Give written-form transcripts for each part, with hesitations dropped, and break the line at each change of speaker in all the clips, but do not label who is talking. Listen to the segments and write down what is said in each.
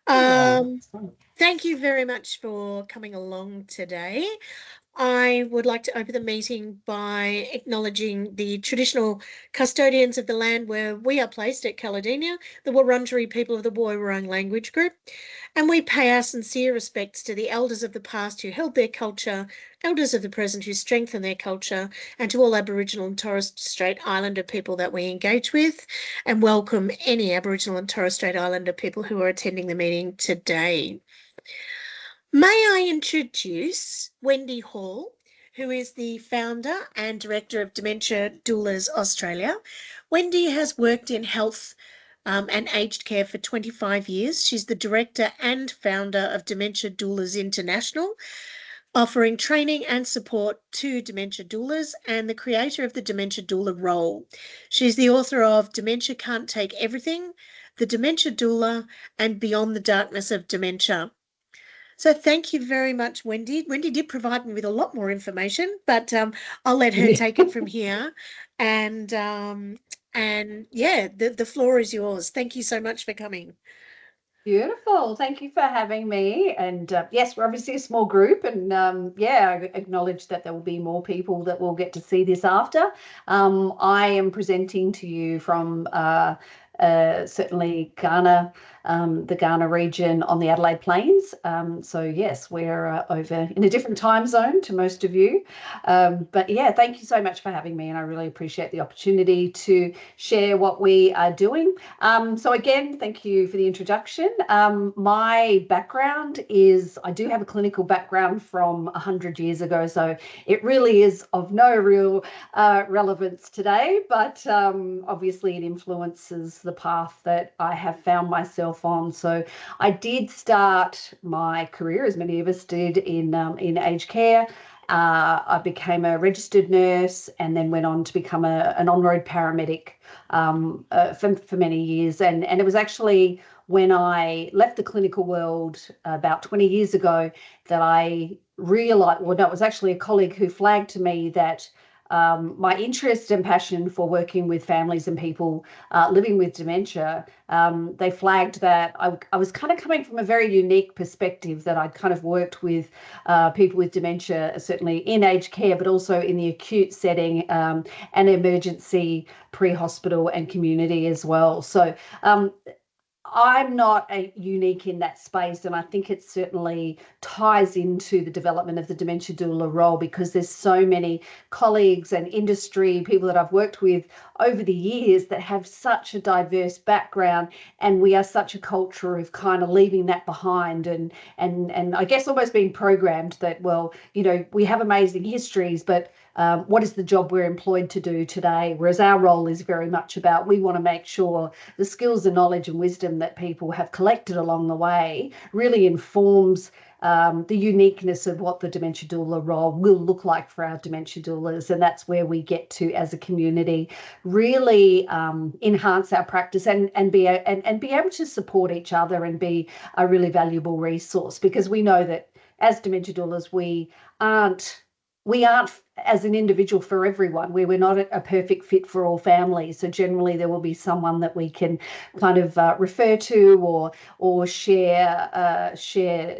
Oh,
Um, Thank you very much for coming along today. I would like to open the meeting by acknowledging the traditional custodians of the land where we are placed at Caledonia, the Wurundjeri people of the Woiwurrung language group, and we pay our sincere respects to the elders of the past who held their culture, elders of the present who strengthen their culture, and to all Aboriginal and Torres Strait Islander people that we engage with, and welcome any Aboriginal and Torres Strait Islander people who are attending the meeting today. May I introduce Wendy Hall, who is the founder and director of Dementia Doulas Australia. Wendy has worked in health and aged care for 25 years. She's the director and founder of Dementia Doulas International, offering training and support to dementia doulas and the creator of the Dementia Doula role. She's the author of Dementia Can't Take Everything, The Dementia Doula, and Beyond the Darkness of Dementia. So thank you very much, Wendy. Wendy did provide me with a lot more information, but I'll let her
yeah.
take it from here. And yeah, the floor is yours. Thank you so much for coming.
Beautiful. Thank you for having me. And yes, we're obviously a small group, and yeah, I acknowledge that there will be more people that will get to see this after. I am presenting to you from certainly Ghana, the Ghana region on the Adelaide Plains. So yes, we're over in a different time zone to most of you. But yeah, thank you so much for having me, and I really appreciate the opportunity to share what we are doing. So again, thank you for the introduction. My background is I do have a clinical background from 100 years ago, so it really is of no real relevance today, but obviously it influences the path that I have found myself on. So I did start my career, as many of us did, in aged care. I became a registered nurse and then went on to become an on-road paramedic for many years. And it was actually when I left the clinical world about 20 years ago that I realized, well, no, it was actually a colleague who flagged to me that my interest and passion for working with families and people living with dementia, they flagged that I was kind of coming from a very unique perspective, that I'd kind of worked with people with dementia, certainly in aged care, but also in the acute setting and emergency, pre-hospital and community as well. So I'm not unique in that space, and I think it certainly ties into the development of the dementia doula role, because there's so many colleagues and industry people that I've worked with over the years that have such a diverse background, and we are such a culture of kind of leaving that behind, and I guess almost being programmed that, well, you know, we have amazing histories, but what is the job we're employed to do today? Whereas our role is very much about, we want to make sure the skills and knowledge and wisdom that people have collected along the way really informs the uniqueness of what the dementia doula role will look like for our dementia doulas. And that's where we get to, as a community, really enhance our practice and be able to support each other and be a really valuable resource, because we know that as dementia doulas, we aren't as an individual for everyone. We're not a perfect fit for all families. So generally there will be someone that we can kind of refer to or share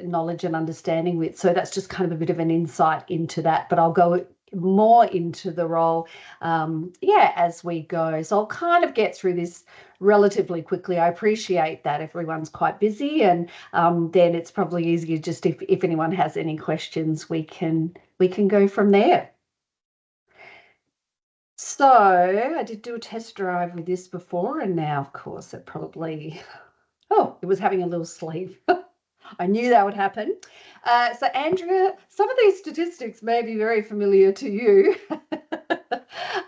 knowledge and understanding with. So that's just kind of a bit of an insight into that. But I'll go more into the role as we go. So I'll kind of get through this relatively quickly. I appreciate that everyone's quite busy, and then it's probably easier just if anyone has any questions, we can go from there. So I did do a test drive with this before, and now, of course, it was having a little sleep. I knew that would happen. So Andrea, some of these statistics may be very familiar to you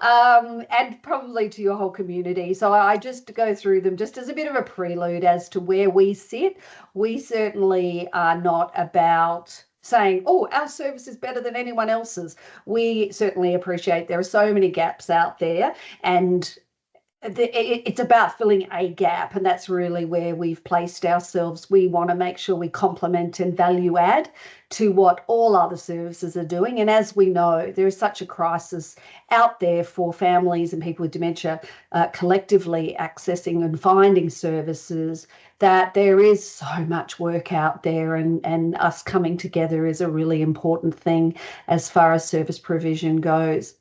and probably to your whole community. So I just go through them just as a bit of a prelude as to where we sit. We certainly are not about saying, oh, our service is better than anyone else's. We certainly appreciate there are so many gaps out there, and it's about filling a gap, and that's really where we've placed ourselves. We want to make sure we complement and value add to what all other services are doing. And as we know, there is such a crisis out there for families and people with dementia collectively accessing and finding services, that there is so much work out there, and us coming together is a really important thing as far as service provision goes.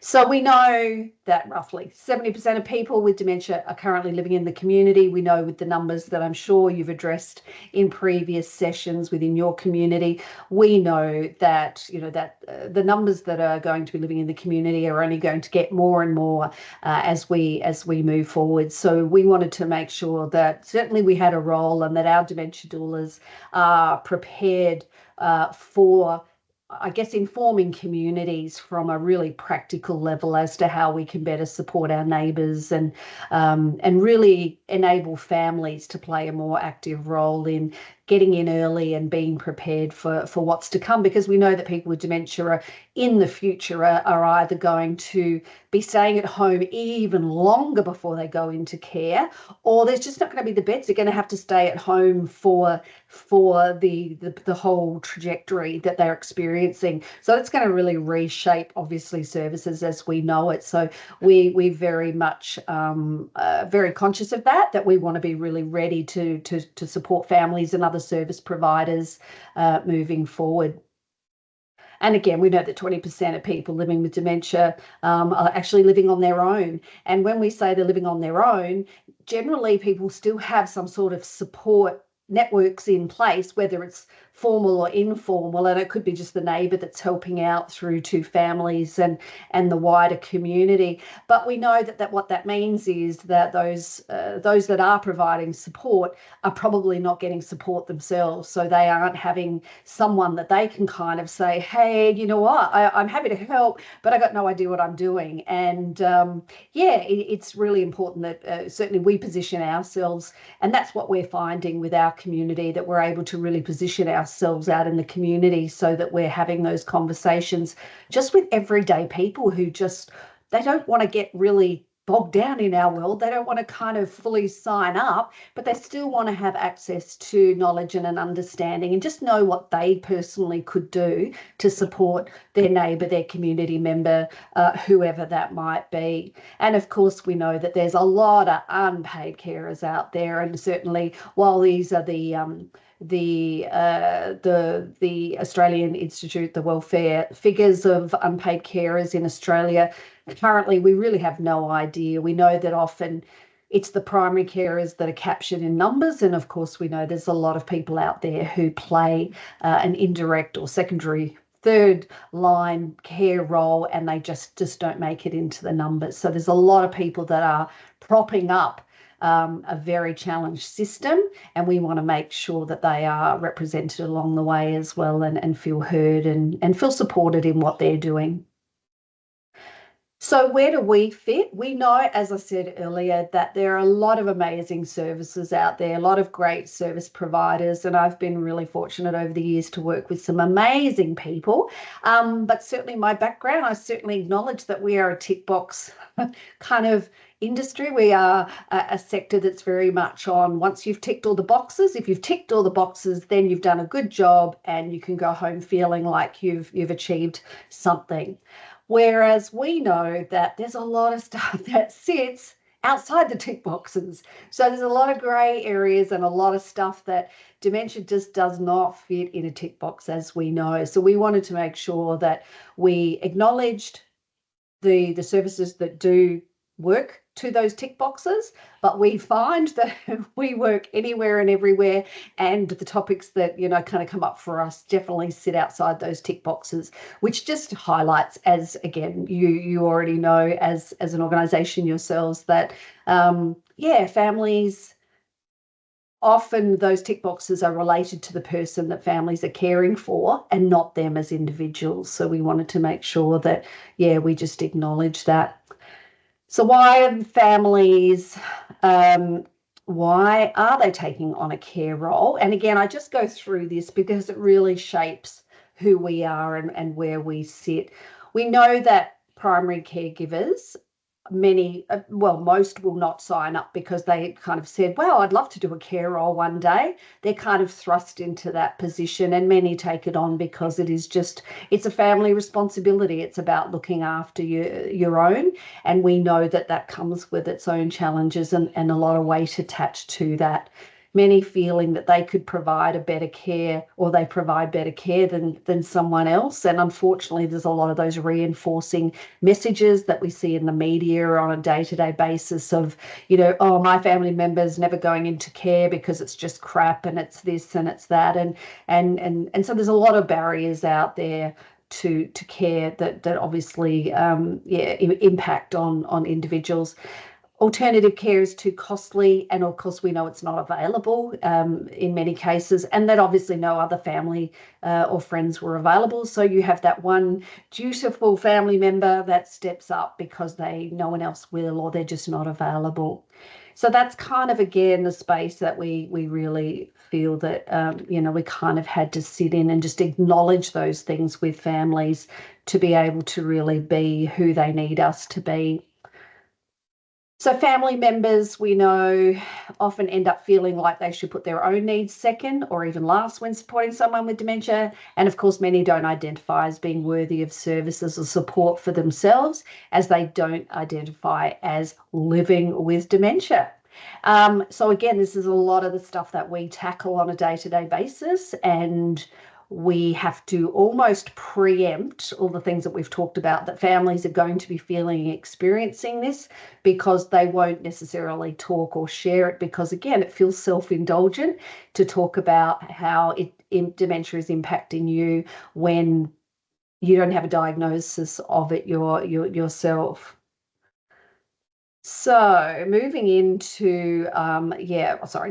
So we know that roughly 70% of people with dementia are currently living in the community. We know with the numbers that I'm sure you've addressed in previous sessions within your community, we know that, the numbers that are going to be living in the community are only going to get more and more as we move forward. So we wanted to make sure that certainly we had a role, and that our dementia doulas are prepared for, I guess, informing communities from a really practical level as to how we can better support our neighbours, and really enable families to play a more active role in getting in early and being prepared for what's to come, because we know that people with dementia are, in the future, are either going to be staying at home even longer before they go into care, or there's just not going to be the beds. They're going to have to stay at home for the whole trajectory that they're experiencing. So it's going to really reshape, obviously, services as we know it. So we very much very conscious of that we want to be really ready to support families and other service providers moving forward. And again, we know that 20% of people living with dementia are actually living on their own. And when we say they're living on their own, generally people still have some sort of support networks in place, whether it's formal or informal, and it could be just the neighbour that's helping out through to families and the wider community. But we know that what that means is that those that are providing support are probably not getting support themselves, so they aren't having someone that they can kind of say, hey, you know what, I'm happy to help, but I got no idea what I'm doing. And it's really important that certainly we position ourselves, and that's what we're finding with our community, that we're able to really position ourselves out in the community so that we're having those conversations just with everyday people who they don't want to get really bogged down in our world. They don't want to kind of fully sign up, but they still want to have access to knowledge and an understanding, and just know what they personally could do to support their neighbour, their community member, whoever that might be. And of course, we know that there's a lot of unpaid carers out there, and certainly while these are the Australian Institute, the welfare figures of unpaid carers in Australia, currently we really have no idea. We know that often it's the primary carers that are captured in numbers, and of course we know there's a lot of people out there who play an indirect or secondary third line care role, and they just don't make it into the numbers. So there's a lot of people that are propping up a very challenged system, and we want to make sure that they are represented along the way as well, and feel heard and feel supported in what they're doing. So where do we fit? We know, as I said earlier, that there are a lot of amazing services out there, a lot of great service providers, and I've been really fortunate over the years to work with some amazing people. But certainly my background, I certainly acknowledge that we are a tick box kind of industry. We are a sector that's very much on, once you've ticked all the boxes, if you've ticked all the boxes, then you've done a good job and you can go home feeling like you've achieved something. Whereas we know that there's a lot of stuff that sits outside the tick boxes. So there's a lot of grey areas and a lot of stuff that dementia just does not fit in a tick box, as we know. So we wanted to make sure that we acknowledged the services that do work to those tick boxes, but we find that we work anywhere and everywhere, and the topics that kind of come up for us definitely sit outside those tick boxes, which just highlights, as again you already know as an organisation yourselves, that families, often those tick boxes are related to the person that families are caring for and not them as individuals. So we wanted to make sure that we just acknowledge that. So why are families, why are they taking on a care role? And again, I just go through this because it really shapes who we are and where we sit. We know that primary caregivers most will not sign up because they kind of said, well, I'd love to do a care role one day. They're kind of thrust into that position, and many take it on because it's a family responsibility. It's about looking after your own, and we know that comes with its own challenges and a lot of weight attached to that. Many feeling that they could provide a better care, or they provide better care than someone else. And unfortunately, there's a lot of those reinforcing messages that we see in the media on a day-to-day basis of, oh, my family member's never going into care because it's just crap and it's this and it's that. And so there's a lot of barriers out there to care that obviously impact on individuals. Alternative care is too costly, and of course we know it's not available in many cases, and that obviously no other family or friends were available. So you have that one dutiful family member that steps up because no one else will, or they're just not available. So that's kind of, again, the space that we really feel that, we kind of had to sit in and just acknowledge those things with families to be able to really be who they need us to be. So family members, we know, often end up feeling like they should put their own needs second or even last when supporting someone with dementia. And of course, many don't identify as being worthy of services or support for themselves, as they don't identify as living with dementia. So again, this is a lot of the stuff that we tackle on a day-to-day basis, and we have to almost preempt all the things that we've talked about, that families are going to be feeling and experiencing this, because they won't necessarily talk or share it, because again, it feels self-indulgent to talk about how dementia is impacting you when you don't have a diagnosis of it yourself. So moving into,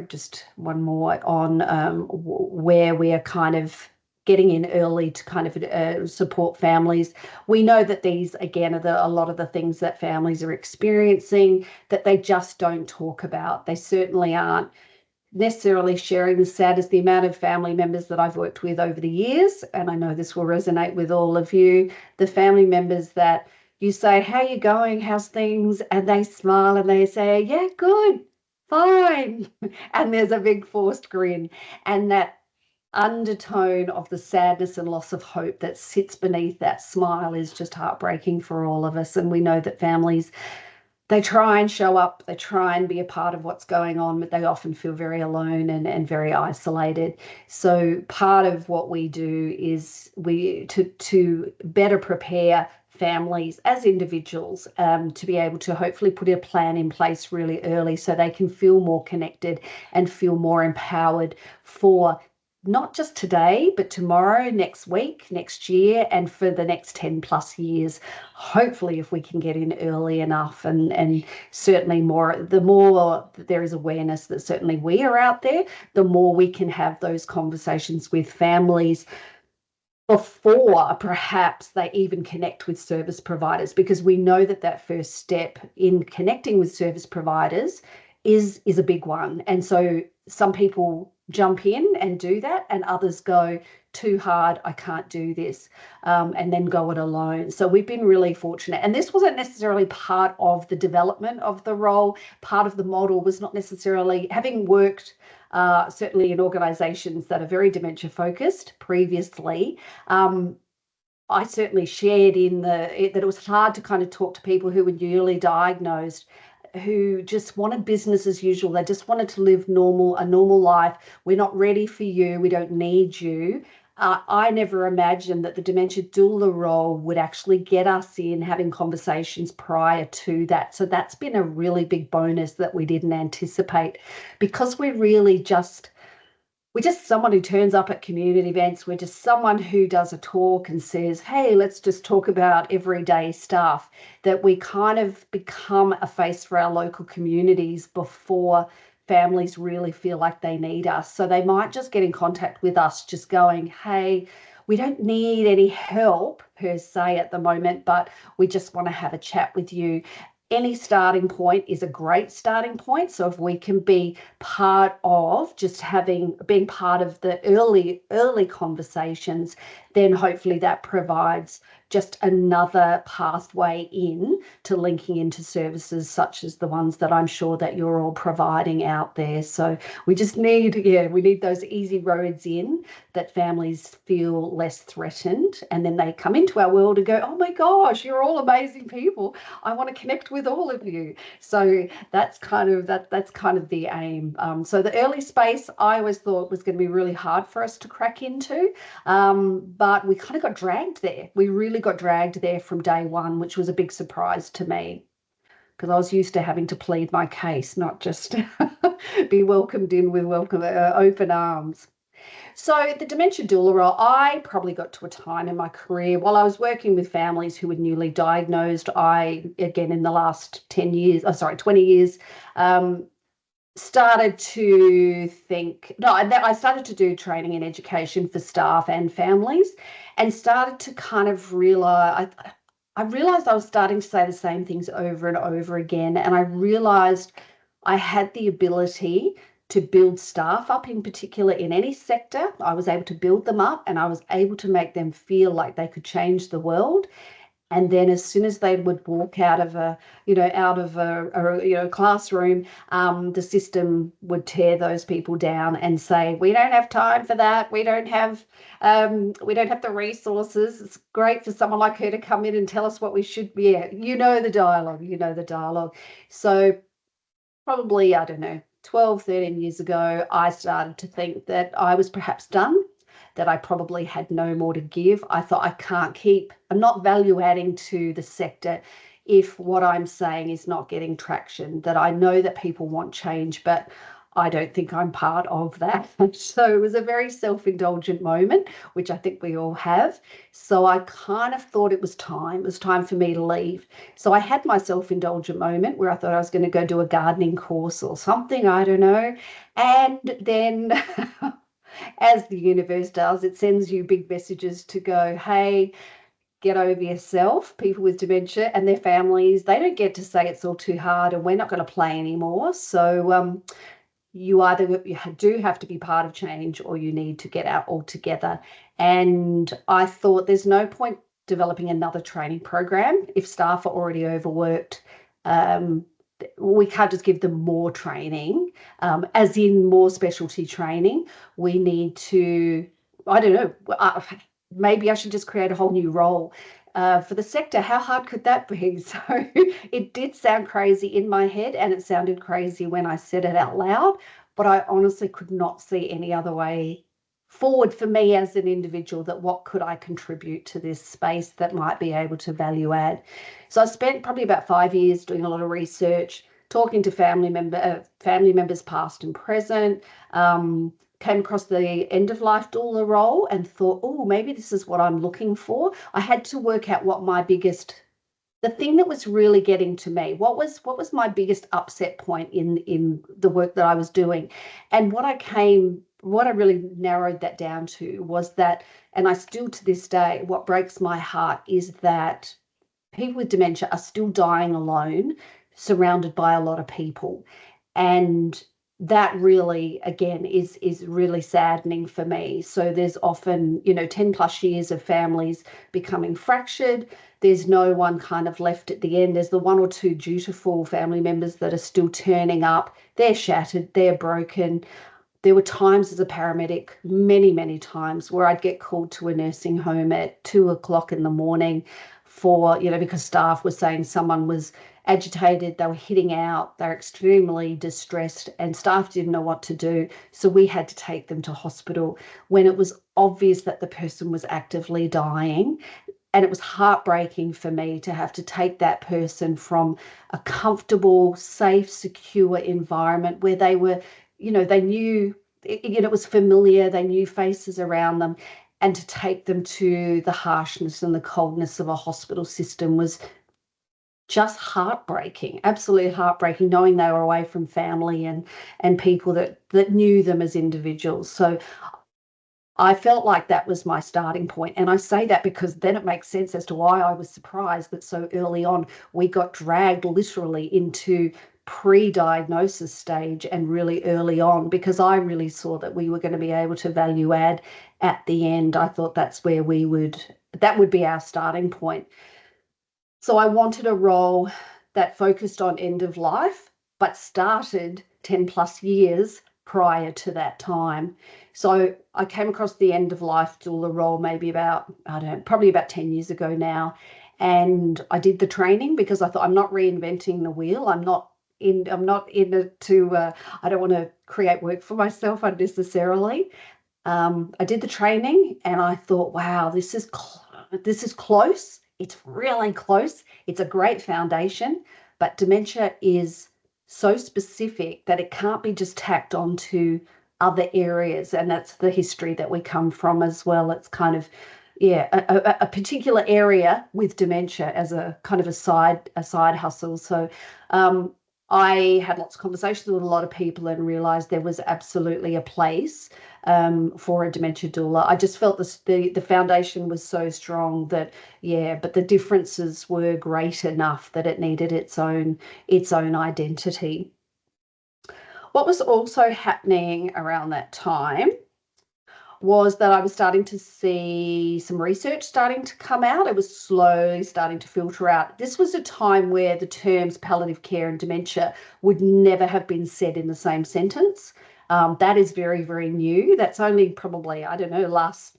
just one more on where we are kind of getting in early to kind of support families. We know that these, again, are a lot of the things that families are experiencing that they just don't talk about. They certainly aren't necessarily sharing the saddest. The amount of family members that I've worked with over the years, and I know this will resonate with all of you, the family members that you say, how you going? How's things? And they smile and they say, yeah, good, fine. And there's a big forced grin. And that undertone of the sadness and loss of hope that sits beneath that smile is just heartbreaking for all of us. And we know that families, they try and show up, they try and be a part of what's going on, but they often feel very alone and very isolated. So part of what we do is to better prepare families as individuals to be able to hopefully put a plan in place really early, so they can feel more connected and feel more empowered for not just today, but tomorrow, next week, next year, and for the next 10 plus years. Hopefully, if we can get in early enough, and certainly the more there is awareness that certainly we are out there, the more we can have those conversations with families before perhaps they even connect with service providers, because we know that first step in connecting with service providers is a big one. And so some people jump in and do that, and others go, too hard, I can't do this, and then go it alone. So we've been really fortunate. And this wasn't necessarily part of the development of the role. Part of the model was not necessarily, having worked certainly in organisations that are very dementia focused previously, I certainly shared that it was hard to kind of talk to people who were newly diagnosed, who just wanted business as usual. They just wanted to live a normal life. We're not ready for you. We don't need you. I never imagined that the Dementia Doula role would actually get us in having conversations prior to that. So that's been a really big bonus that we didn't anticipate, because we're just someone who turns up at community events. We're just someone who does a talk and says, hey, let's just talk about everyday stuff, that we kind of become a face for our local communities before families really feel like they need us. So they might just get in contact with us just going, hey, we don't need any help per se at the moment, but we just want to have a chat with you. Any starting point is a great starting point. So if we can be part of being part of the early conversations, then hopefully that provides just another pathway in to linking into services such as the ones that I'm sure that you're all providing out there. So we just need, we need those easy roads in that families feel less threatened, and then they come into our world and go, oh my gosh, you're all amazing people. I want to connect with all of you. So that's kind of the aim. So the early space I always thought was going to be really hard for us to crack into, but we kind of got dragged there. We really got dragged there from day one, which was a big surprise to me, because I was used to having to plead my case, not just be welcomed in with open arms. So the dementia doula role, I probably got to a time in my career while I was working with families who were newly diagnosed. I, again, in the last 20 years, started to think, I started to do training and education for staff and families, and started to kind of realize, I realized I was starting to say the same things over and over again. And I realized I had the ability to build staff up, in particular in any sector. I was able to build them up, and I was able to make them feel like they could change the world. And then as soon as they would walk out of a classroom, the system would tear those people down and say, we don't have time for that. We don't have the resources. It's great for someone like her to come in and tell us what we should be. Yeah, the dialogue. So probably, I don't know, 12, 13 years ago, I started to think that I was perhaps done, that I probably had no more to give. I thought, I'm not value adding to the sector if what I'm saying is not getting traction, that I know that people want change, but I don't think I'm part of that. So it was a very self-indulgent moment, which I think we all have. So I kind of thought it was time. It was time for me to leave. So I had my self-indulgent moment where I thought I was going to go do a gardening course or something, I don't know. And then as the universe does, it sends you big messages to go, hey, get over yourself. People with dementia and their families, they don't get to say it's all too hard and we're not going to play anymore. So you do have to be part of change, or you need to get out altogether. And I thought there's no point developing another training program if staff are already overworked. We can't just give them more training, as in more specialty training. We need to, I don't know, maybe I should just create a whole new role for the sector. How hard could that be? So it did sound crazy in my head, and it sounded crazy when I said it out loud, but I honestly could not see any other way forward for me as an individual, that what could I contribute to this space that might be able to value add. So I spent probably about 5 years doing a lot of research, talking to family members past and present, came across the end-of-life doula role and thought, oh, maybe this is what I'm looking for. I had to work out the thing that was really getting to me. What was my biggest upset point in the work that I was doing? And what I really narrowed that down to was that, and I still to this day, what breaks my heart is that people with dementia are still dying alone, surrounded by a lot of people. And that really, again, is really saddening for me. So there's often, 10 plus years of families becoming fractured. There's no one kind of left at the end. There's the one or two dutiful family members that are still turning up. They're shattered, they're broken. There were times as a paramedic, many, many times, where I'd get called to a nursing home at 2:00 in the morning because staff were saying someone was agitated, they were hitting out, they're extremely distressed, and staff didn't know what to do. So we had to take them to hospital when it was obvious that the person was actively dying. And it was heartbreaking for me to have to take that person from a comfortable, safe, secure environment where they were, they knew, it was familiar, they knew faces around them, and to take them to the harshness and the coldness of a hospital system was just heartbreaking, absolutely heartbreaking, knowing they were away from family and people that knew them as individuals. So I felt like that was my starting point. And I say that because then it makes sense as to why I was surprised that so early on we got dragged literally into pre-diagnosis stage and really early on, because I really saw that we were going to be able to value add at the end. I thought that's where we would that would be our starting point. So I wanted a role that focused on end of life, but started 10 plus years prior to that time. So I came across the end of life doula role maybe about, I don't know, probably about 10 years ago now. And I did the training because I thought, I'm not reinventing the wheel. I'm not in it to, I don't want to create work for myself unnecessarily. I did the training and I thought, wow, this is close. It's really close. It's a great foundation, but dementia is so specific that it can't be just tacked onto other areas, and that's the history that we come from as well. It's kind of, yeah, a particular area with dementia as a kind of a side hustle. So I had lots of conversations with a lot of people and realized there was absolutely a place for a dementia doula. I just felt the foundation was so strong that, yeah, but the differences were great enough that it needed its own identity. What was also happening around that time was that I was starting to see some research starting to come out. It was slowly starting to filter out. This was a time where the terms palliative care and dementia would never have been said in the same sentence. That is very, very new. That's only probably, I don't know, last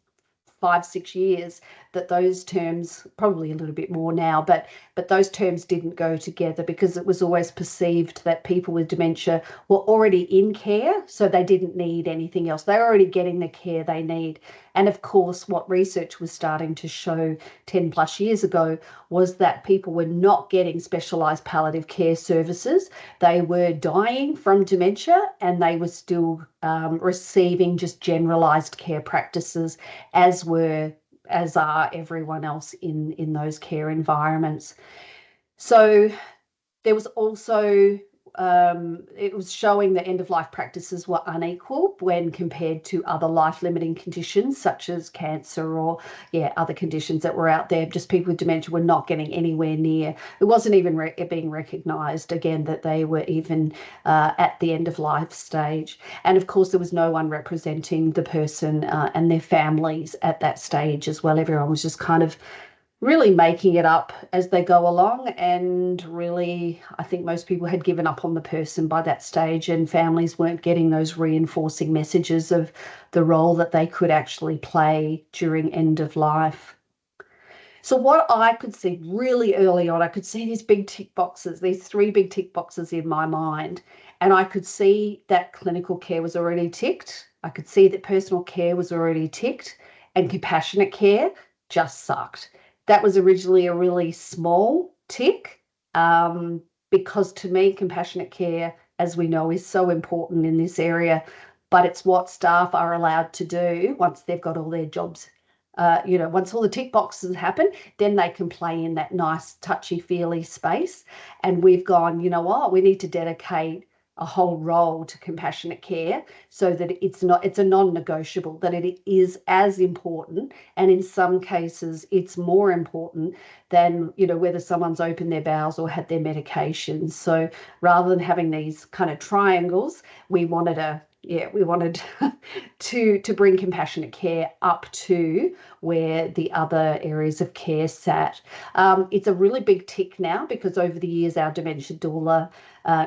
5-6 years that those terms, probably a little bit more now, but those terms didn't go together because it was always perceived that people with dementia were already in care, so they didn't need anything else. They're already getting the care they need. And of course, what research was starting to show 10 plus years ago was that people were not getting specialised palliative care services. They were dying from dementia and they were still receiving just generalised care practices, as are everyone else in those care environments. So there was also, it was showing that end-of-life practices were unequal when compared to other life-limiting conditions such as cancer or, other conditions that were out there. Just people with dementia were not getting anywhere near. It wasn't even being recognised, again, that they were even at the end-of-life stage. And of course, there was no one representing the person and their families at that stage as well. Everyone was just kind of really making it up as they go along, and really I think most people had given up on the person by that stage, and families weren't getting those reinforcing messages of the role that they could actually play during end of life. So what I could see really early on, I could see these big tick boxes, these 3 big tick boxes in my mind, and I could see that clinical care was already ticked. I could see that personal care was already ticked, and compassionate care just sucked. That was originally a really small tick, because to me, compassionate care, as we know, is so important in this area, but it's what staff are allowed to do once they've got all their jobs. Once all the tick boxes happen, then they can play in that nice touchy-feely space. And we've gone, you know what, we need to dedicate a whole role to compassionate care so that it's a non-negotiable, that it is as important, and in some cases it's more important than, whether someone's opened their bowels or had their medications. So rather than having these kind of triangles, we wanted to bring compassionate care up to where the other areas of care sat. It's a really big tick now because over the years our Dementia Doula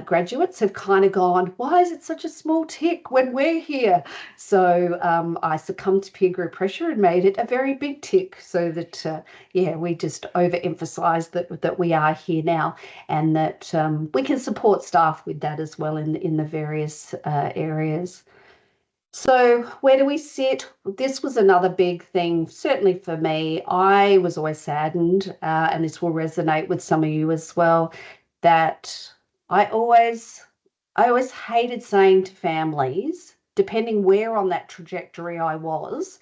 graduates have kind of gone, why is it such a small tick when we're here? So I succumbed to peer group pressure and made it a very big tick so that, we just overemphasise that we are here now, and that we can support staff with that as well in the various areas. So where do we sit? This was another big thing, certainly for me. I was always saddened, and this will resonate with some of you as well, that I always hated saying to families, depending where on that trajectory I was,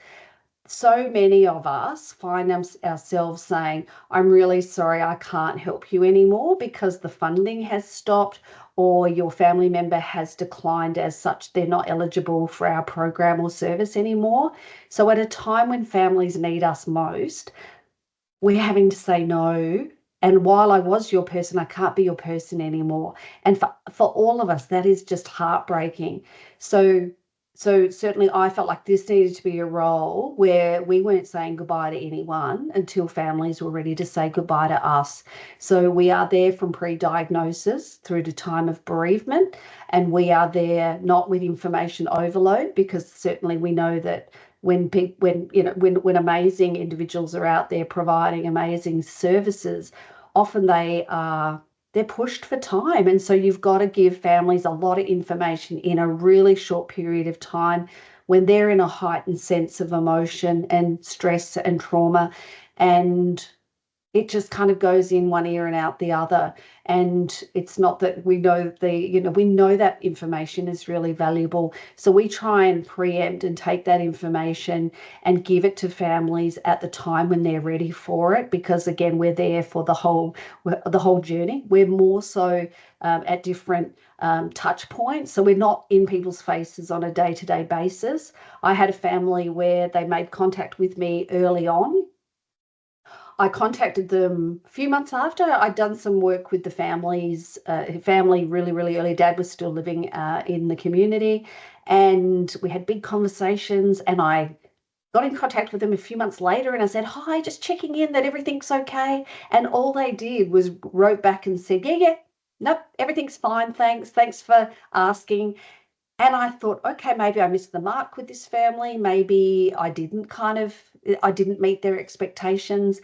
so many of us find ourselves saying, I'm really sorry, I can't help you anymore because the funding has stopped, or your family member has declined as such, they're not eligible for our program or service anymore. So at a time when families need us most, we're having to say no. And while I was your person, I can't be your person anymore. And for all of us, that is just heartbreaking. So So certainly I felt like this needed to be a role where we weren't saying goodbye to anyone until families were ready to say goodbye to us. So we are there from pre-diagnosis through to time of bereavement, and we are there not with information overload, because certainly we know that when amazing individuals are out there providing amazing services, often they're pushed for time. And so you've got to give families a lot of information in a really short period of time when they're in a heightened sense of emotion and stress and trauma. And it just kind of goes in one ear and out the other. And it's not that we know we know that information is really valuable. So we try and preempt and take that information and give it to families at the time when they're ready for it. Because again, we're there for the whole journey. We're more so at different touch points. So we're not in people's faces on a day-to-day basis. I had a family where they made contact with me early on. I contacted them a few months after I'd done some work with the family really, really early. Dad was still living in the community, and we had big conversations, and I got in contact with them a few months later and I said, hi, just checking in that everything's okay. And all they did was wrote back and said, yeah, nope, everything's fine. Thanks for asking. And I thought, okay, maybe I missed the mark with this family. Maybe I didn't meet their expectations.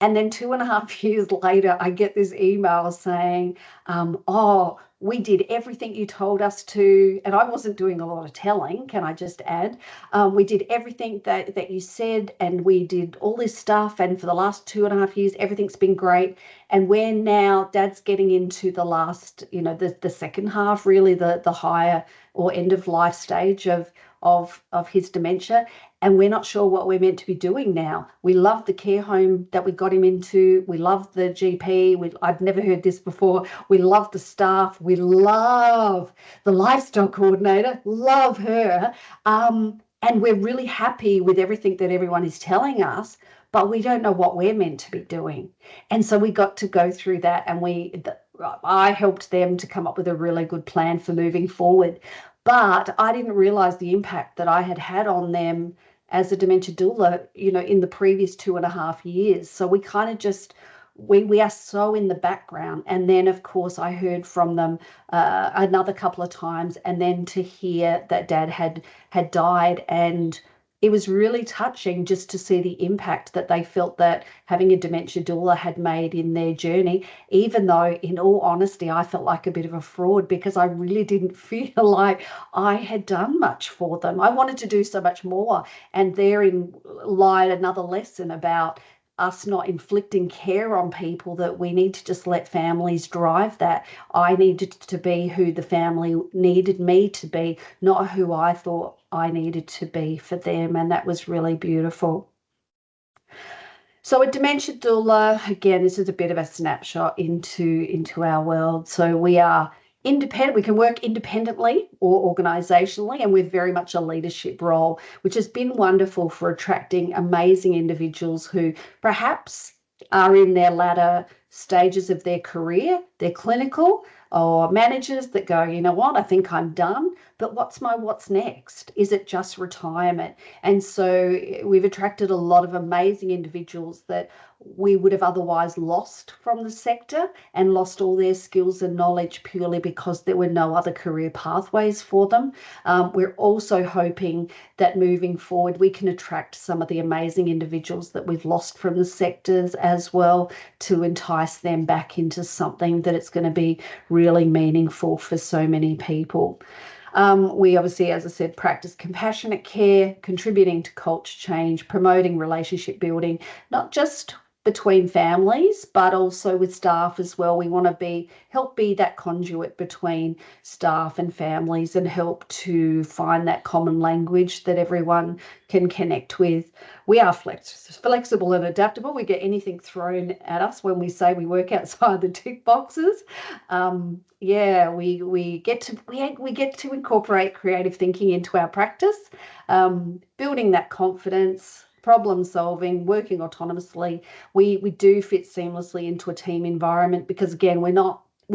And then 2.5 years later, I get this email saying, oh, we did everything you told us to. And I wasn't doing a lot of telling, can I just add? We did everything that you said, and we did all this stuff. And for the last 2.5 years, everything's been great. And we're now, Dad's getting into the last, the second half, really the higher or end of life stage of his dementia. And we're not sure what we're meant to be doing now. We love the care home that we got him into. We love the GP. I've never heard this before. We love the staff. We love the lifestyle coordinator. Love her. And we're really happy with everything that everyone is telling us, but we don't know what we're meant to be doing. And so we got to go through that, and I helped them to come up with a really good plan for moving forward. But I didn't realize the impact that I had had on them as a dementia doula, in the previous 2.5 years. So we kind of just, we are so in the background. And then, of course, I heard from them another couple of times, and then to hear that Dad had died. And it was really touching just to see the impact that they felt that having a dementia doula had made in their journey, even though, in all honesty, I felt like a bit of a fraud because I really didn't feel like I had done much for them. I wanted to do so much more. And therein lied another lesson about us not inflicting care on people, that we need to just let families drive that. I needed to be who the family needed me to be, not who I thought I needed to be for them. And that was really beautiful. So a dementia doula, again, this is a bit of a snapshot into our world. So we are independent. We can work independently or organisationally, and we're very much a leadership role, which has been wonderful for attracting amazing individuals who perhaps are in their latter stages of their career. They're clinical, or managers that go, you know what, I think I'm done, but what's next? Is it just retirement? And so we've attracted a lot of amazing individuals that we would have otherwise lost from the sector, and lost all their skills and knowledge purely because there were no other career pathways for them. We're also hoping that moving forward, we can attract some of the amazing individuals that we've lost from the sectors as well, to entice them back into something that it's going to be really meaningful for so many people. We obviously, as I said, practice compassionate care, contributing to culture change, promoting relationship building, not just between families, but also with staff as well. We want to help be that conduit between staff and families, and help to find that common language that everyone can connect with. We are flexible and adaptable. We get anything thrown at us when we say we work outside the tick boxes. We get to incorporate creative thinking into our practice, building that confidence, problem solving, working autonomously. We do fit seamlessly into a team environment because, again, we're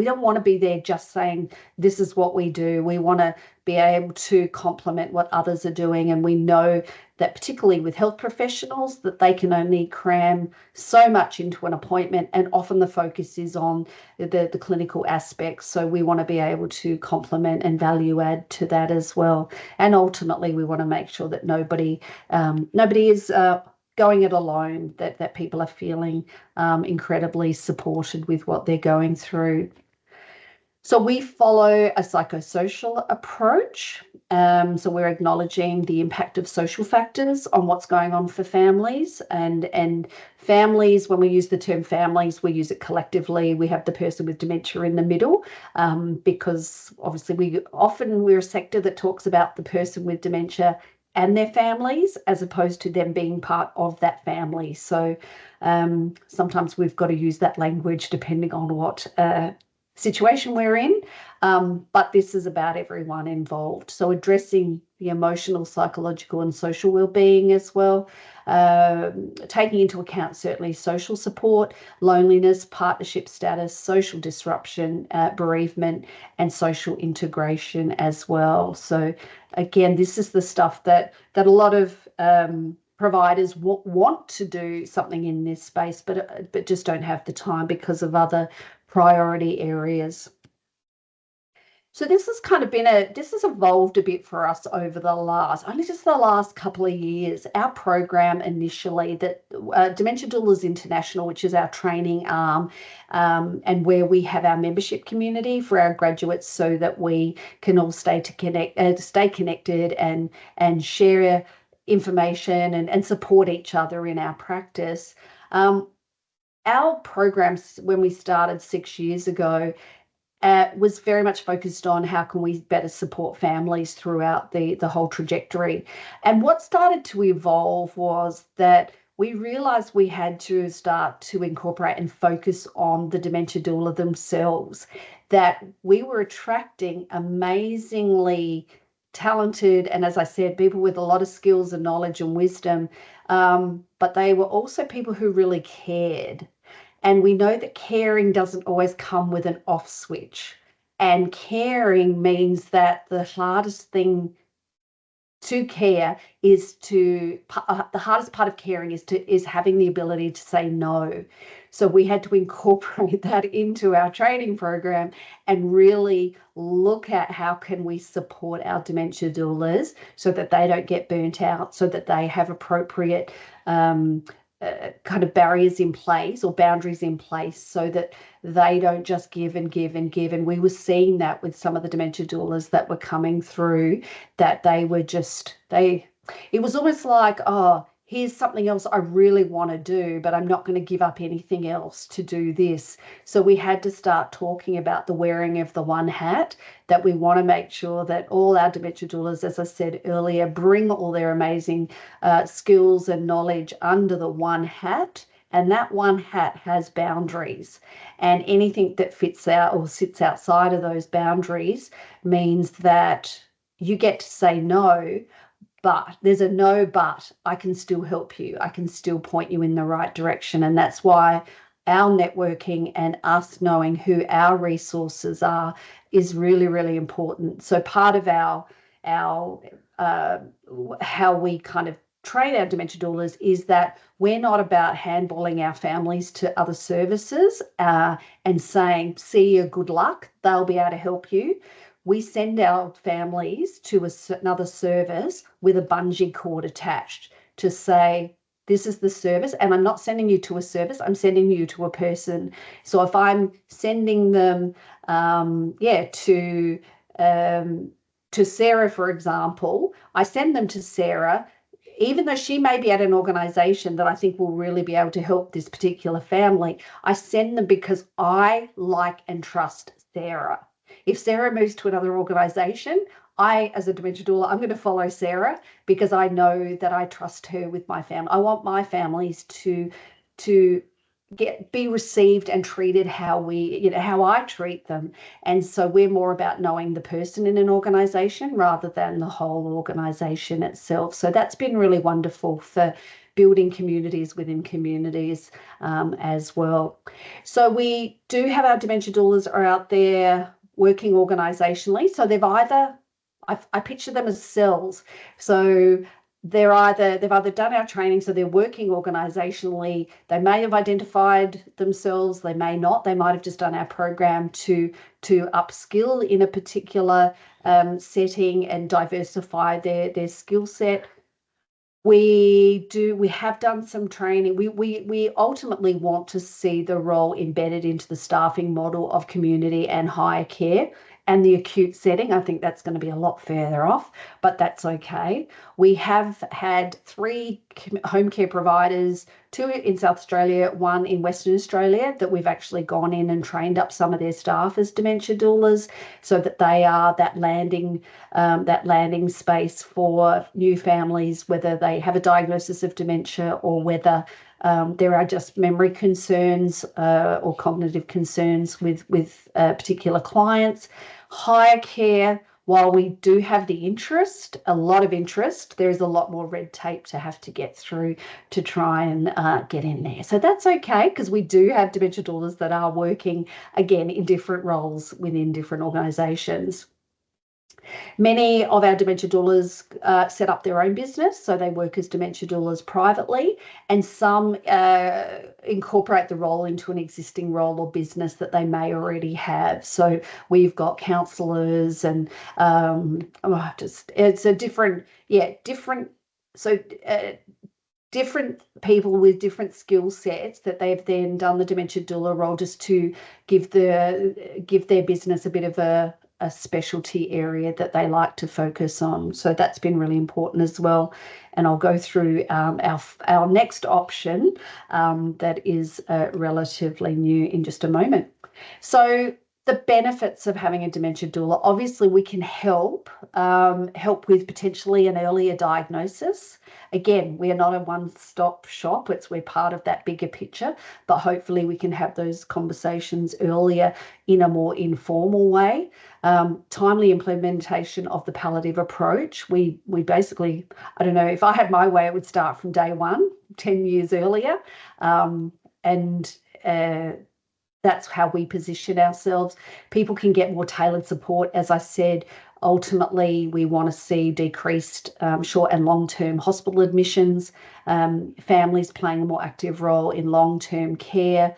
want to be there just saying this is what we do. We want to be able to complement what others are doing, and we know that particularly with health professionals that they can only cram so much into an appointment, and often the focus is on the clinical aspects. So we want to be able to complement and value add to that as well. And ultimately we want to make sure that nobody is going it alone, that people are feeling incredibly supported with what they're going through. So we follow a psychosocial approach. So we're acknowledging the impact of social factors on what's going on for families, and families, when we use the term families, we use it collectively. We have the person with dementia in the middle, because obviously we're a sector that talks about the person with dementia and their families as opposed to them being part of that family. So sometimes we've got to use that language depending on what situation we're in, but this is about everyone involved. So addressing the emotional, psychological and social well-being as well, taking into account certainly social support, loneliness, partnership status, social disruption, bereavement and social integration as well. So again, this is the stuff that a lot of providers want to do something in this space, but just don't have the time because of other priority areas. So this has kind of this has evolved a bit for us over the last couple of years. Our program initially, that Dementia Doulas International, which is our training arm, and where we have our membership community for our graduates, so that we can all stay connected and share information and support each other in our practice. Our programs, when we started 6 years ago, was very much focused on how can we better support families throughout the whole trajectory. And what started to evolve was that we realized we had to start to incorporate and focus on the dementia doula themselves, that we were attracting amazingly talented, and as I said, people with a lot of skills and knowledge and wisdom, but they were also people who really cared. And we know that caring doesn't always come with an off switch. And caring means that the hardest thing to care is the hardest part of caring is having the ability to say no. So we had to incorporate that into our training program and really look at how can we support our dementia doulas so that they don't get burnt out, so that they have appropriate kind of barriers in place or boundaries in place, so that they don't just give and give and give. And we were seeing that with some of the dementia doulas that were coming through, that they were just, it was almost like, oh, here's something else I really want to do, but I'm not going to give up anything else to do this. So we had to start talking about the wearing of the one hat, that we want to make sure that all our dementia doulas, as I said earlier, bring all their amazing skills and knowledge under the one hat. And that one hat has boundaries, and anything that fits out or sits outside of those boundaries means that you get to say no. But there's a no, but I can still help you. I can still point you in the right direction. And that's why our networking and us knowing who our resources are is really, really important. So part of our how we kind of train our dementia doulas is that we're not about handballing our families to other services and saying, see you, good luck, they'll be able to help you. We send our families to another service with a bungee cord attached to say, this is the service, and I'm not sending you to a service, I'm sending you to a person. So if I'm sending them, to Sarah, for example, I send them to Sarah, even though she may be at an organisation that I think will really be able to help this particular family. I send them because I like and trust Sarah. If Sarah moves to another organisation, I, as a dementia doula, I'm going to follow Sarah because I know that I trust her with my family. I want my families to be received and treated how I treat them. And so we're more about knowing the person in an organisation rather than the whole organisation itself. So that's been really wonderful for building communities within communities as well. So we do have our dementia doulas are out there working organisationally. So they've either, I picture them as cells. So they've either done our training, so they're working organisationally. They may have identified themselves, they may not. They might have just done our program to upskill in a particular setting and diversify their skill set. We have done some training. We ultimately want to see the role embedded into the staffing model of community and higher care and the acute setting. I think that's going to be a lot further off, but that's okay. We have had 3 home care providers, 2 in South Australia, 1 in Western Australia, that we've actually gone in and trained up some of their staff as dementia doulas, so that they are that landing space for new families, whether they have a diagnosis of dementia or whether there are just memory concerns or cognitive concerns with particular clients. Higher care, while we do have the interest, a lot of interest, there is a lot more red tape to have to get through to try and get in there. So that's okay, because we do have dementia doulas that are working, again, in different roles within different organisations. Many of our dementia doulas set up their own business, so they work as dementia doulas privately, and some incorporate the role into an existing role or business that they may already have. So we've got counsellors and it's a different. So different people with different skill sets that they've then done the dementia doula role just to give their business a bit of a specialty area that they like to focus on. So that's been really important as well. And I'll go through our next option that is relatively new in just a moment. So the benefits of having a dementia doula, obviously we can help with potentially an earlier diagnosis. Again, we are not a one-stop shop. We're part of that bigger picture, but hopefully we can have those conversations earlier in a more informal way. Timely implementation of the palliative approach. We basically, I don't know, if I had my way, it would start from day 1, 10 years earlier. That's how we position ourselves. People can get more tailored support. As I said, ultimately, we want to see decreased short and long-term hospital admissions, families playing a more active role in long-term care,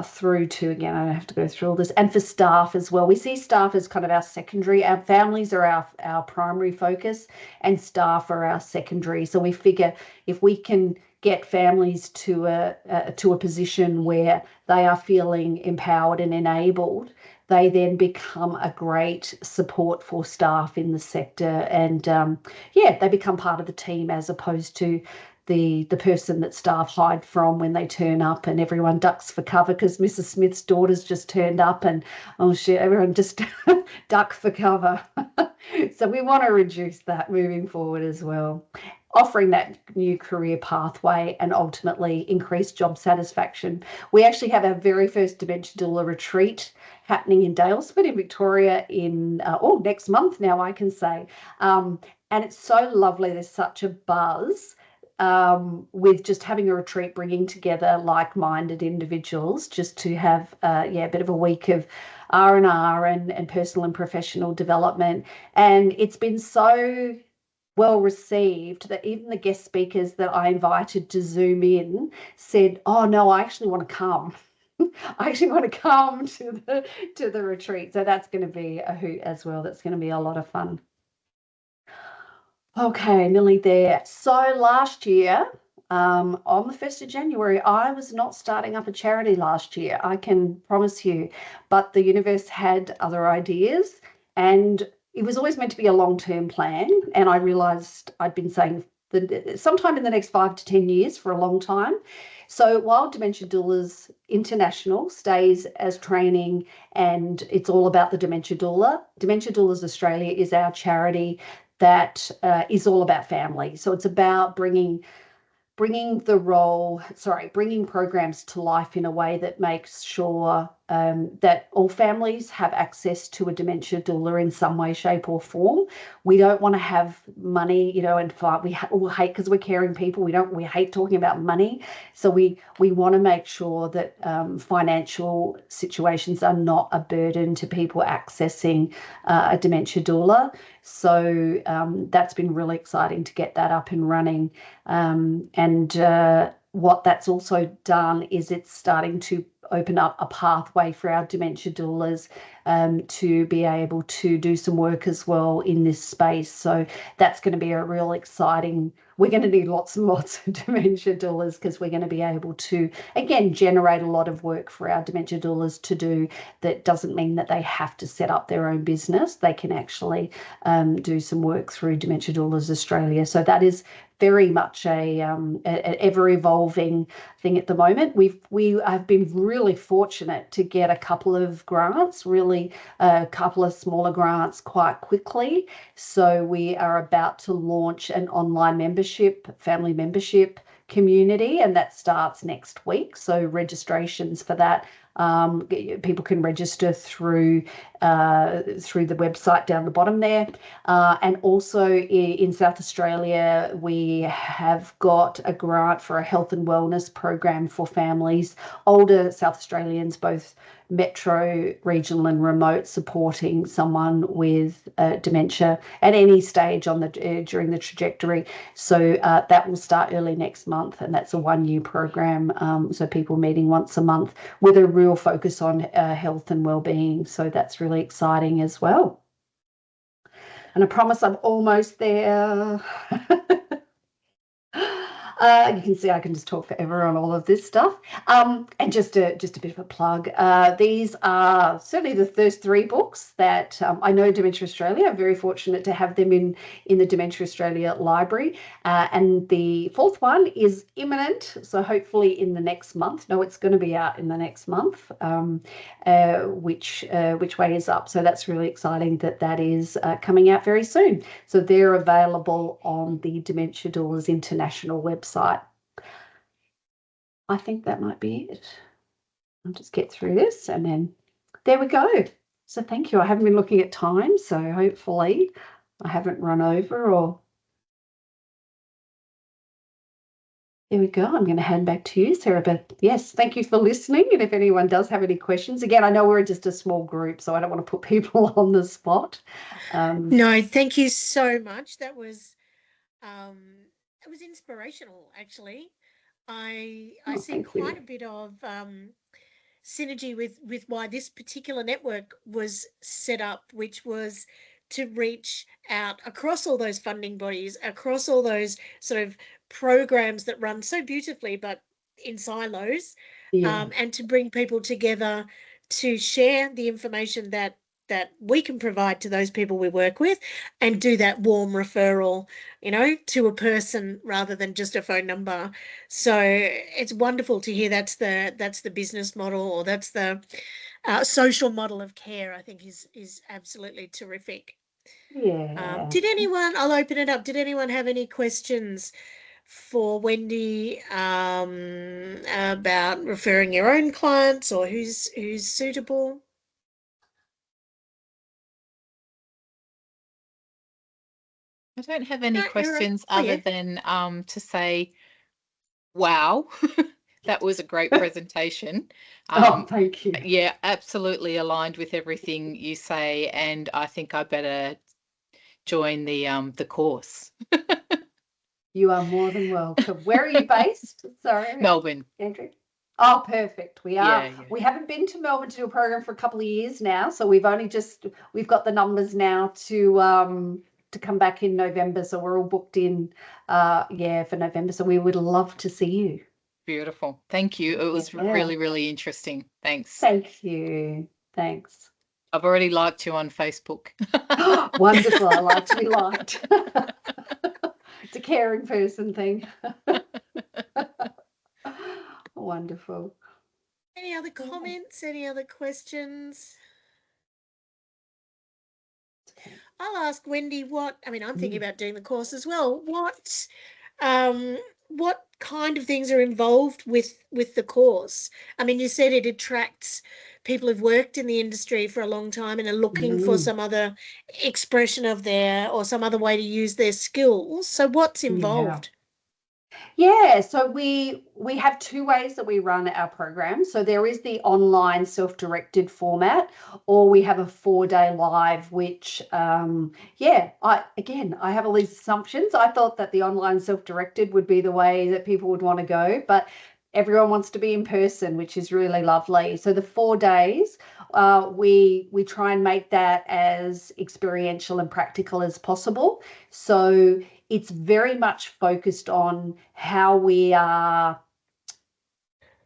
through to, again, I don't have to go through all this, and for staff as well. We see staff as kind of our secondary. Our families are our primary focus and staff are our secondary. So we figure if we can get families to a position where they are feeling empowered and enabled, they then become a great support for staff in the sector, and they become part of the team as opposed to the person that staff hide from when they turn up and everyone ducks for cover because Mrs. Smith's daughter's just turned up and oh shit, everyone just duck for cover. So we want to reduce that moving forward as well. Offering that new career pathway and ultimately increase job satisfaction. We actually have our very first Dementia Doula retreat happening in Dalesford in Victoria in next month now, I can say. And it's so lovely. There's such a buzz with just having a retreat, bringing together like-minded individuals just to have a bit of a week of R&R and personal and professional development. And it's been so well received that even the guest speakers that I invited to Zoom in said, oh no, I actually want to come. I actually want to come to the retreat. So that's going to be a hoot as well. That's going to be a lot of fun. Okay, nearly there. So last year, on the 1st of January, I was not starting up a charity last year, I can promise you, but the universe had other ideas and it was always meant to be a long-term plan. And I realised I'd been saying that sometime in the next 5 to 10 years for a long time. So while Dementia Doulas International stays as training and it's all about the Dementia Doula, Dementia Doulas Australia is our charity that is all about family. So it's about bringing programs to life in a way that makes sure that all families have access to a dementia doula in some way, shape, or form. We don't want to have money, you know, and we all hate, because we're caring people. We hate talking about money. So we want to make sure that financial situations are not a burden to people accessing a dementia doula. So that's been really exciting to get that up and running. What that's also done is it's starting to open up a pathway for our dementia doulas to be able to do some work as well in this space. So that's going to be a real exciting. We're going to need lots and lots of dementia doulas, because we're going to be able to, again, generate a lot of work for our dementia doulas to do. That doesn't mean that they have to set up their own business. They can actually do some work through Dementia Doulas Australia. So that is very much an ever evolving thing at the moment. We have been really fortunate to get a couple of grants, really a couple of smaller grants quite quickly. So we are about to launch an online membership, family membership community, and that starts next week. So registrations for that, people can register through the website down the bottom there. And also in South Australia, we have got a grant for a health and wellness program for families, older South Australians, both metro, regional and remote, supporting someone with dementia at any stage during the trajectory. So that will start early next month, and that's a 1-year program. So people meeting once a month with a real focus on health and well-being. So that's really exciting as well. And I promise I'm almost there. You can see I can just talk forever on all of this stuff. And just a bit of a plug. These are certainly the first 3 books that I know Dementia Australia. I'm very fortunate to have them in the Dementia Australia library. And the 4th one is imminent. So hopefully in the next month. No, it's going to be out in the next month, which way is up. So that's really exciting that is coming out very soon. So they're available on the Dementia Doulas International website. I think that might be it. I'll just get through this, and then there we go. So thank you. I haven't been looking at time, so hopefully I haven't run over, or there we go. I'm going to hand back to you, Sarah. But yes, thank you for listening. And if anyone does have any questions, again, I know we're just a small group, so I don't want to put people on the spot.
No, thank you so much. That was inspirational, actually. I see quite a bit of synergy with why this particular network was set up, which was to reach out across all those funding bodies, across all those sort of programs that run so beautifully but in silos, and to bring people together to share the information that we can provide to those people we work with, and do that warm referral, you know, to a person rather than just a phone number. So it's wonderful to hear that's the business model, or that's the social model of care. I think is absolutely terrific.
Yeah.
I'll open it up. Did anyone have any questions for Wendy about referring your own clients, or who's suitable?
I don't have any questions other than to say, wow, that was a great presentation.
Thank you.
Yeah, absolutely aligned with everything you say, and I think I better join the course.
You are more than welcome. Where are you based? Sorry,
Melbourne.
Andrew. Oh, perfect. We are.
Yeah.
We haven't been to Melbourne to do a program for a couple of years now, so we've got the numbers now to come back in November. So we're all booked in, for November. So we would love to see you.
Beautiful. Thank you. It was really, really interesting. Thanks.
Thank you. Thanks.
I've already liked you on Facebook.
Wonderful. I like to be liked. It's a caring person thing. Wonderful.
Any other comments? Any other questions? I'll ask Wendy I'm thinking about doing the course as well. what kind of things are involved with the course? I mean, you said it attracts people who've worked in the industry for a long time and are looking for some other expression of their, or some other way to use their skills. So what's involved?
Yeah, so we have two ways that we run our program. So there is the online self-directed format, or we have a 4-day live, which I have all these assumptions. I thought that the online self-directed would be the way that people would want to go, but everyone wants to be in person, which is really lovely. So the 4 days, we try and make that as experiential and practical as possible. So it's very much focused on how we are.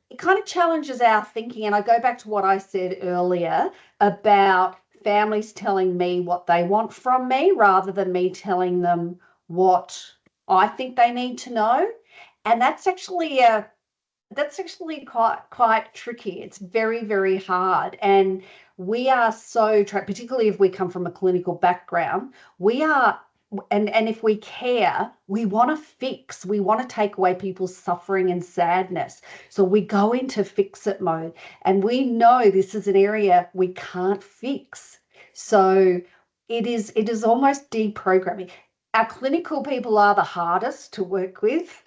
It kind of challenges our thinking. And I go back to what I said earlier about families telling me what they want from me rather than me telling them what I think they need to know. And that's actually quite tricky. It's very, very hard. And we are so, particularly if we come from a clinical background, we are, and if we care, we want to fix, we want to take away people's suffering and sadness. So we go into fix it mode, and we know this is an area we can't fix. So it is almost deprogramming. Our clinical people are the hardest to work with.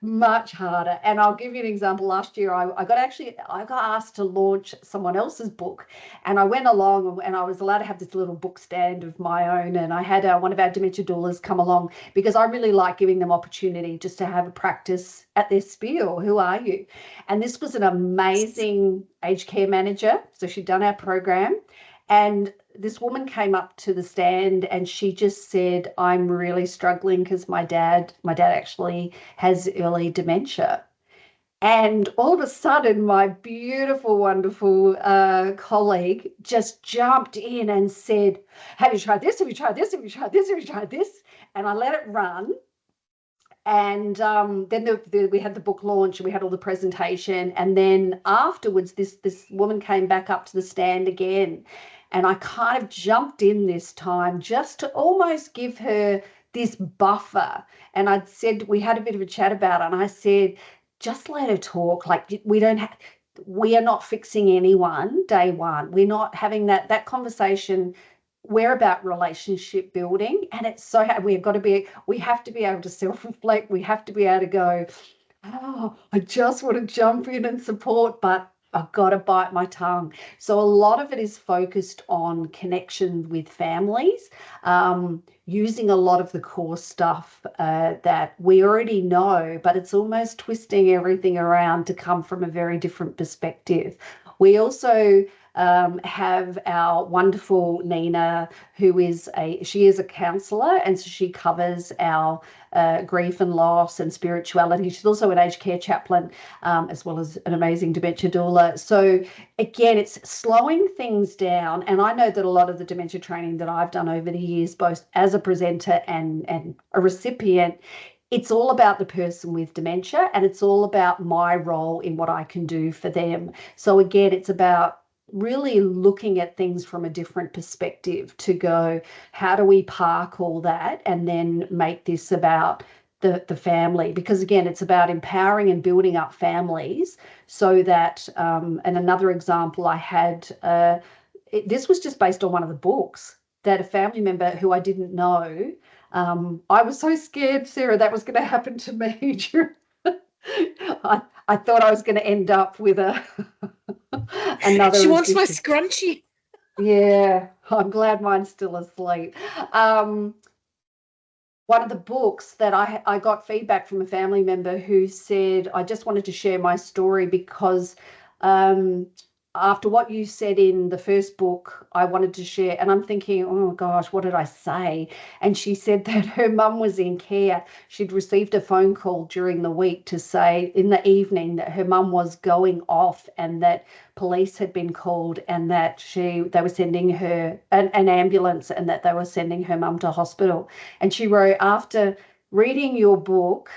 Much harder. And I'll give you an example. Last year, I got asked to launch someone else's book, and I went along, and I was allowed to have this little book stand of my own. And I had one of our dementia doulas come along, because I really like giving them opportunity just to have a practice at their spiel. Who are you? And this was an amazing aged care manager. So she'd done our program, and this woman came up to the stand and she just said, I'm really struggling because my dad actually has early dementia. And all of a sudden, my beautiful, wonderful colleague just jumped in and said, have you tried this? Have you tried this? Have you tried this? Have you tried this? And I let it run. And then we had the book launch, and we had all the presentation. And then afterwards, this woman came back up to the stand again. And I kind of jumped in this time just to almost give her this buffer. And I'd said, we had a bit of a chat about it. And I said, just let her talk. Like, we are not fixing anyone day one. We're not having that conversation. We're about relationship building, and it's so we have to be able to self-reflect. We have to be able to go, oh, I just want to jump in and support, but I've got to bite my tongue. So a lot of it is focused on connection with families, using a lot of the core stuff that we already know, but it's almost twisting everything around to come from a very different perspective. We also have our wonderful Nina, who is a counsellor, and so she covers our grief and loss and spirituality. She's also an aged care chaplain, as well as an amazing dementia doula. So again, it's slowing things down. And I know that a lot of the dementia training that I've done over the years, both as a presenter and a recipient, it's all about the person with dementia, and it's all about my role in what I can do for them. So again, it's about really looking at things from a different perspective to go, how do we park all that and then make this about the family? Because again, it's about empowering and building up families so that, and another example I had, this was just based on one of the books, that a family member who I didn't know, I was so scared, Sarah, that was going to happen to me. I thought I was going to end up with another.
She wants my scrunchie.
Yeah, I'm glad mine's still asleep. One of the books that I got feedback from a family member who said, I just wanted to share my story because after what you said in the first book, I wanted to share. And I'm thinking, oh gosh, what did I say? And she said that her mum was in care. She'd received a phone call during the week to say in the evening that her mum was going off and that police had been called and that they were sending her an ambulance and that they were sending her mum to hospital. And she wrote, after reading your book,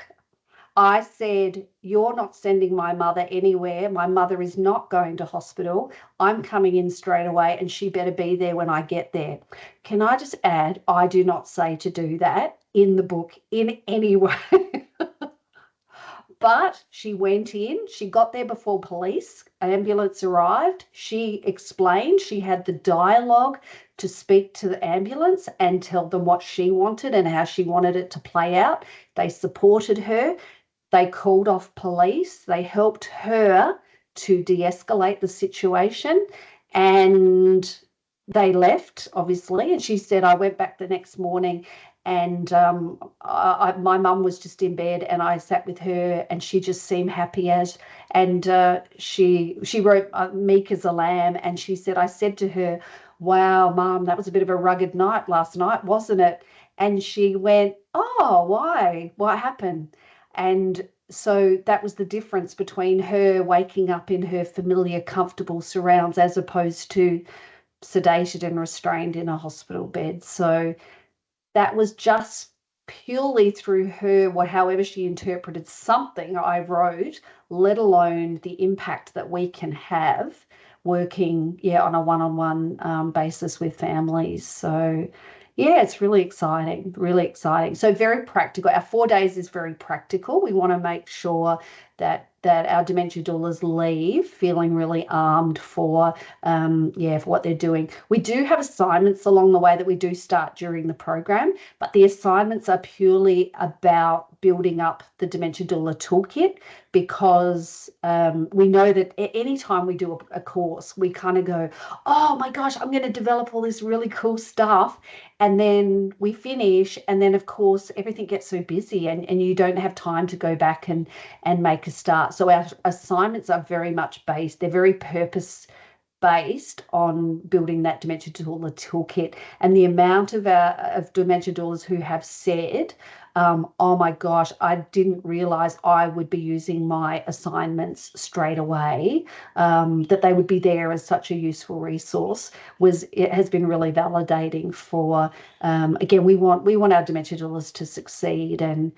I said, you're not sending my mother anywhere. My mother is not going to hospital. I'm coming in straight away and she better be there when I get there. Can I just add, I do not say to do that in the book in any way. But she went in, she got there before police, ambulance arrived. She explained, she had the dialogue to speak to the ambulance and tell them what she wanted and how she wanted it to play out. They supported her. They called off police. They helped her to de-escalate the situation, and they left, obviously. And she said, I went back the next morning and my mum was just in bed and I sat with her and she just seemed happy as, and she wrote meek as a lamb, and she said, I said to her, wow, Mum, that was a bit of a rugged night last night, wasn't it? And she went, oh, why? What happened? And so that was the difference between her waking up in her familiar, comfortable surrounds as opposed to sedated and restrained in a hospital bed. So that was just purely through her, however she interpreted something I wrote, let alone the impact that we can have working, on a one-on-one basis with families. So, yeah, it's really exciting, really exciting. So very practical. Our 4 days is very practical. We want to make sure that our dementia doulas leave feeling really armed for what they're doing. We do have assignments along the way that we do start during the program, but the assignments are purely about building up the Dementia Doula toolkit, because we know that anytime we do a course, we kind of go, oh my gosh, I'm going to develop all this really cool stuff. And then we finish, and then of course everything gets so busy and you don't have time to go back and make a start. So our assignments are very much based, they're very purpose-based on building that Dementia Doula toolkit. And the amount of Dementia Doulas who have said, oh my gosh, I didn't realize I would be using my assignments straight away, that they would be there as such a useful resource, it has been really validating for, again, we want our dementia doulas to succeed, and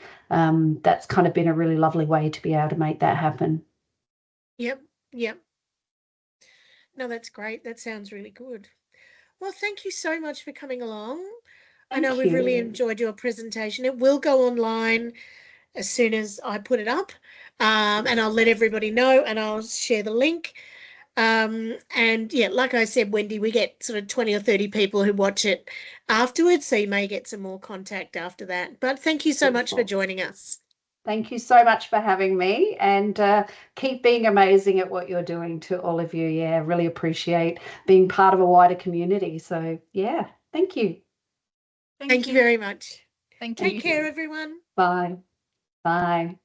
that's kind of been a really lovely way to be able to make that happen.
Yep. No, that's great. That sounds really good. Well, thank you so much for coming along. I know we've really enjoyed your presentation. It will go online as soon as I put it up, and I'll let everybody know, and I'll share the link. And yeah, like I said, Wendy, we get sort of 20 or 30 people who watch it afterwards, so you may get some more contact after that. But thank you so much for joining us.
Thank you so much for having me, and keep being amazing at what you're doing, to all of you. Yeah, really appreciate being part of a wider community. So yeah, thank you.
Thank you very much.
Thank you.
Take care, everyone.
Bye. Bye.